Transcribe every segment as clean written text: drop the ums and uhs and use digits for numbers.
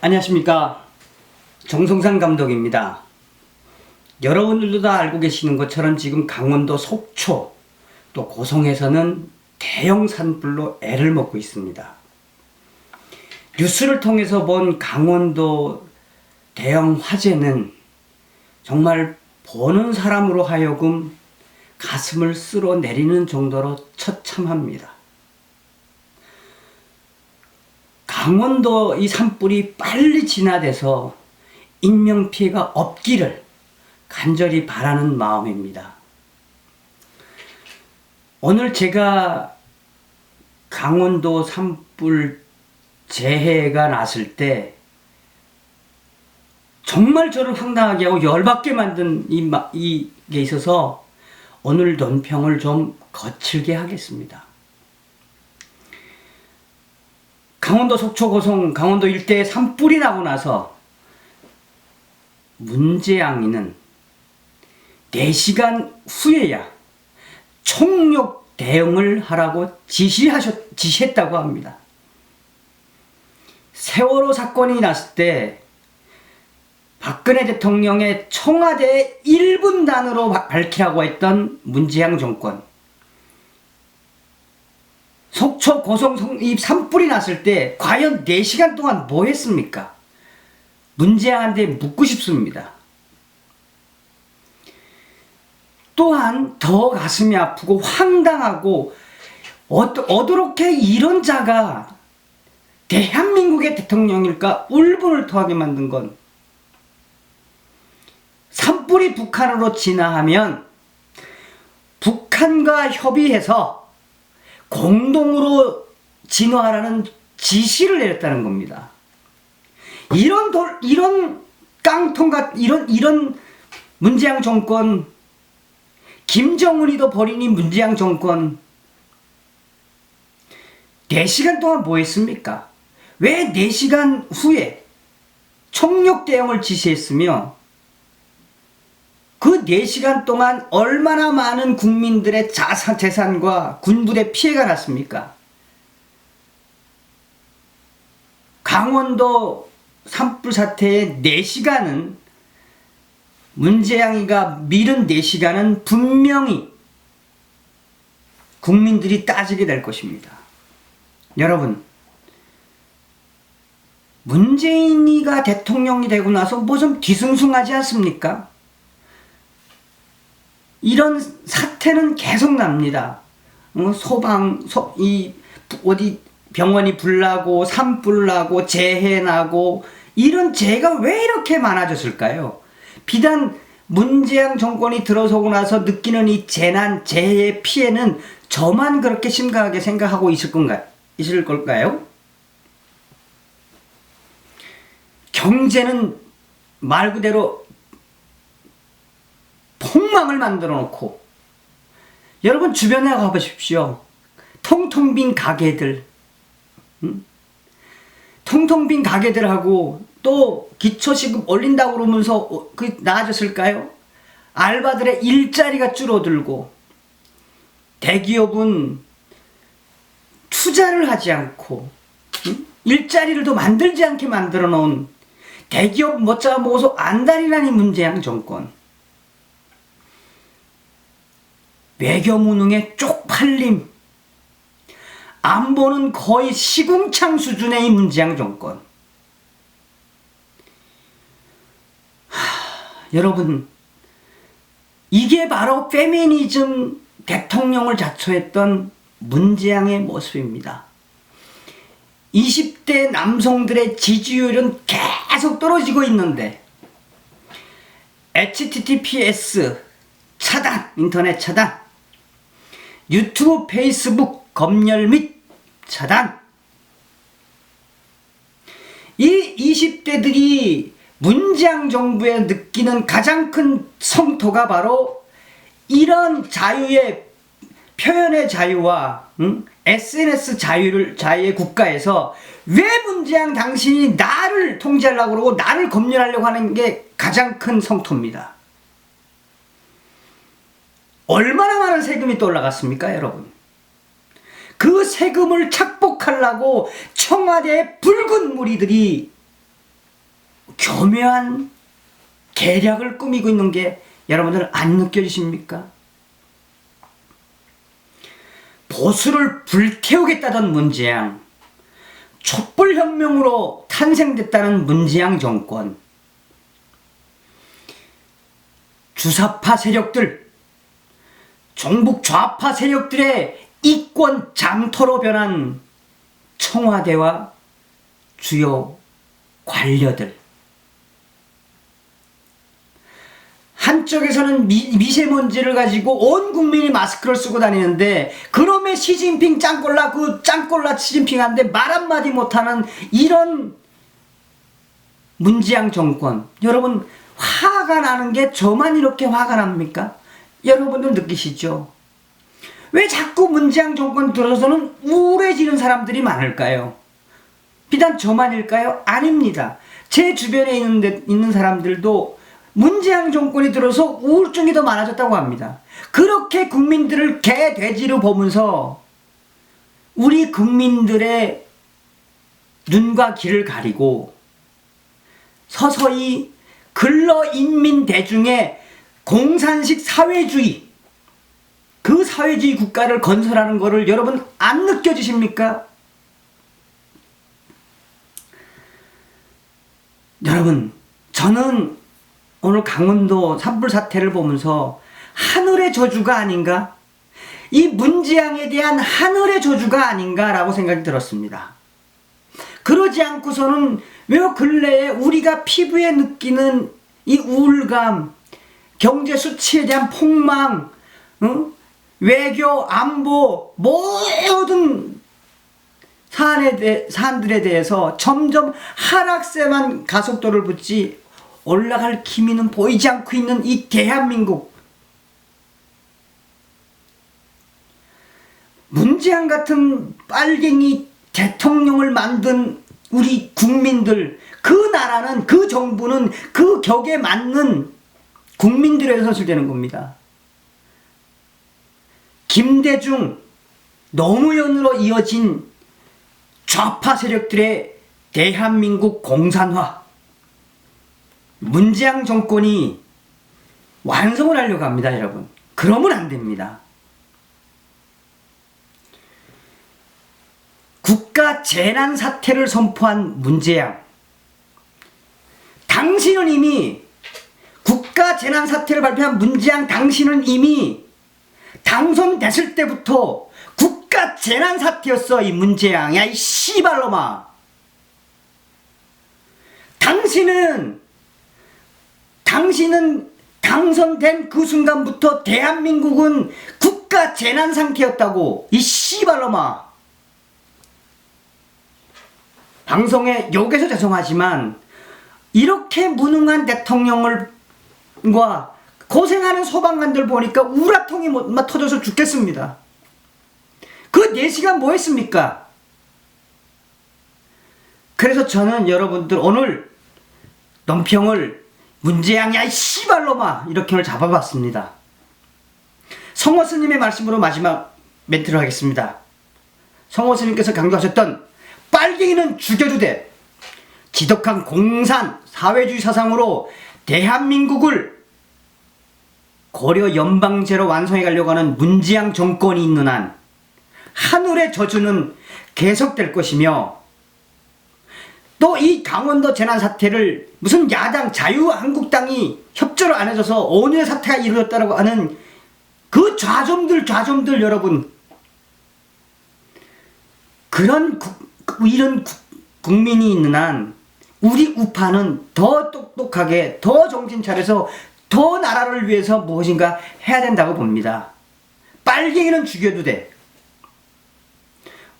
안녕하십니까, 정성산 감독입니다. 여러분들도 다 알고 계시는 것처럼 지금 강원도 속초 또 고성에서는 대형 산불로 애를 먹고 있습니다. 뉴스를 통해서 본 강원도 대형 화재는 정말 보는 사람으로 하여금 가슴을 쓸어내리는 정도로 처참합니다. 강원도 이 산불이 빨리 진화돼서 인명피해가 없기를 간절히 바라는 마음입니다. 오늘 제가 강원도 산불 재해가 났을 때 정말 저를 황당하게 하고 열받게 만든 이게 있어서 오늘 논평을 좀 거칠게 하겠습니다. 강원도 속초 고성 강원도 일대에 산불이 나고 나서 문재양이는 4시간 후에야 총력 대응을 하라고 지시했다고 합니다. 세월호 사건이 났을 때 박근혜 대통령의 청와대에 1분 단위로 밝히라고 했던 문재양 정권, 속초 고성 이 산불이 났을 때 과연 4시간 동안 뭐 했습니까? 문재양한테 묻고 싶습니다. 또한 더 가슴이 아프고 황당하고 어떻게 이런 자가 대한민국의 대통령일까 울분을 토하게 만든 건, 산불이 북한으로 진화하면 북한과 협의해서 공동으로 진화하라는 지시를 내렸다는 겁니다. 이런 깡통같 이런 문재양 정권, 김정은이도 버린 이 문재양 정권 4시간 동안 뭐 했습니까? 왜 4시간 후에 총력 대응을 지시했으며 그 4시간 동안 얼마나 많은 국민들의 재산과 군부대 피해가 났습니까? 강원도 산불 사태의 4시간은, 문재양이가 미룬 4시간은 분명히 국민들이 따지게 될 것입니다. 여러분, 문재인이가 대통령이 되고 나서 뭐 좀 뒤숭숭하지 않습니까? 이런 사태는 계속 납니다. 어디 병원이 불나고 산불 나고 재해 나고, 이런 재해가 왜 이렇게 많아졌을까요? 비단 문재양 정권이 들어서고 나서 느끼는 이 재난, 재해의 피해는 저만 그렇게 심각하게 생각하고 있을 걸까요? 경제는 말 그대로 폭망을 만들어 놓고, 여러분 주변에 가보십시오. 텅텅 빈 가게들, 텅텅 빈 가게들하고 또 기초시급 올린다고 그러면서 나아졌을까요? 알바들의 일자리가 줄어들고, 대기업은 투자를 하지 않고 일자리를 더 만들지 않게 만들어 놓은 대기업 못잡아 먹어서 안달이라니 문재양 정권. 외교 무능의 쪽팔림, 안보는 거의 시궁창 수준의 이 문재양 정권. 여러분, 이게 바로 페미니즘 대통령을 자처했던 문재양의 모습입니다. 20대 남성들의 지지율은 계속 떨어지고 있는데 HTTPS 차단, 인터넷 차단, 유튜브, 페이스북 검열 및 차단. 이 20대들이 문재양 정부에 느끼는 가장 큰 성토가 바로 이런 자유의 표현의 자유와 SNS 자유의 국가에서 왜 문재양 당신이 나를 통제하려고 그러고 나를 검열하려고 하는 게 가장 큰 성토입니다. 얼마나 많은 세금이 또 올라갔습니까, 여러분? 그 세금을 착복하려고 청와대의 붉은 무리들이 교묘한 계략을 꾸미고 있는 게 여러분들 안 느껴지십니까? 보수를 불태우겠다던 문재양, 촛불혁명으로 탄생됐다는 문재양 정권, 주사파 세력들, 종북 좌파 세력들의 이권 장터로 변한 청와대와 주요 관료들, 한쪽에서는 미세먼지를 가지고 온 국민이 마스크를 쓰고 다니는데, 그놈의 시진핑 짱꼴라, 그 짱꼴라 시진핑한테 말 한마디 못하는 이런 문재양 정권, 여러분 화가 나는 게 저만 이렇게 화가 납니까? 여러분들 느끼시죠? 왜 자꾸 문재양 정권 들어서는 우울해지는 사람들이 많을까요? 비단 저만일까요? 아닙니다. 제 주변에 있는 사람들도 문재양 정권이 들어서 우울증이 더 많아졌다고 합니다. 그렇게 국민들을 개, 돼지로 보면서 우리 국민들의 눈과 귀를 가리고 서서히 근로인민 대중의 공산식 사회주의, 그 사회주의 국가를 건설하는 것을 여러분 안 느껴지십니까? 여러분, 저는 오늘 강원도 산불 사태를 보면서 하늘의 저주가 아닌가? 이 문재양에 대한 하늘의 저주가 아닌가라고 생각이 들었습니다. 그러지 않고서는 왜 근래에 우리가 피부에 느끼는 이 우울감, 경제 수치에 대한 폭망, 외교, 안보, 모든 사안들에 대해서 점점 하락세만 가속도를 붙지 올라갈 기미는 보이지 않고 있는 이 대한민국, 문재양 같은 빨갱이 대통령을 만든 우리 국민들, 그 나라는, 그 정부는 그 격에 맞는 국민들에서 선출되는 겁니다. 김대중 노무현으로 이어진 좌파 세력들의 대한민국 공산화, 문재양 정권이 완성을 하려고 합니다, 여러분. 그러면 안 됩니다. 국가 재난 사태를 선포한 문재양, 당신은 이미 국가 재난 사태를 발표한 문재양, 당신은 이미 당선됐을 때부터 국가 재난 사태였어. 이 문재양, 야 이 씨발놈아, 당신은 당선된 그 순간부터 대한민국은 국가 재난 상태였다고. 이 씨발놈아. 방송에 욕해서 죄송하지만 이렇게 무능한 대통령과 고생하는 소방관들 보니까 우라통이 막 터져서 죽겠습니다. 그 4시간 뭐 했습니까? 그래서 저는 여러분들 오늘 논평을 문재양, 야 이 씨발놈아, 이렇게 오늘 잡아봤습니다. 성호 스님의 말씀으로 마지막 멘트를 하겠습니다. 성호 스님께서 강조하셨던 빨갱이는 죽여주되 지독한 공산 사회주의 사상으로 대한민국을 고려 연방제로 완성해 가려고 하는 문재양 정권이 있는 한 하늘의 저주는 계속될 것이며, 또 이 강원도 재난 사태를 무슨 야당 자유한국당이 협조를 안 해줘서 오늘의 사태가 이루어졌다고 하는 그 좌좀들 여러분, 이런 국민이 있는 한 우리 우파는 더 똑똑하게, 더 정신 차려서 더 나라를 위해서 무엇인가 해야 된다고 봅니다. 빨갱이는 죽여도 돼.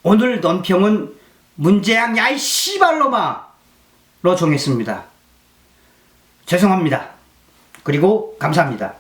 오늘 논평은 문재양, 야이 씨발놈아 로 정했습니다. 죄송합니다. 그리고 감사합니다.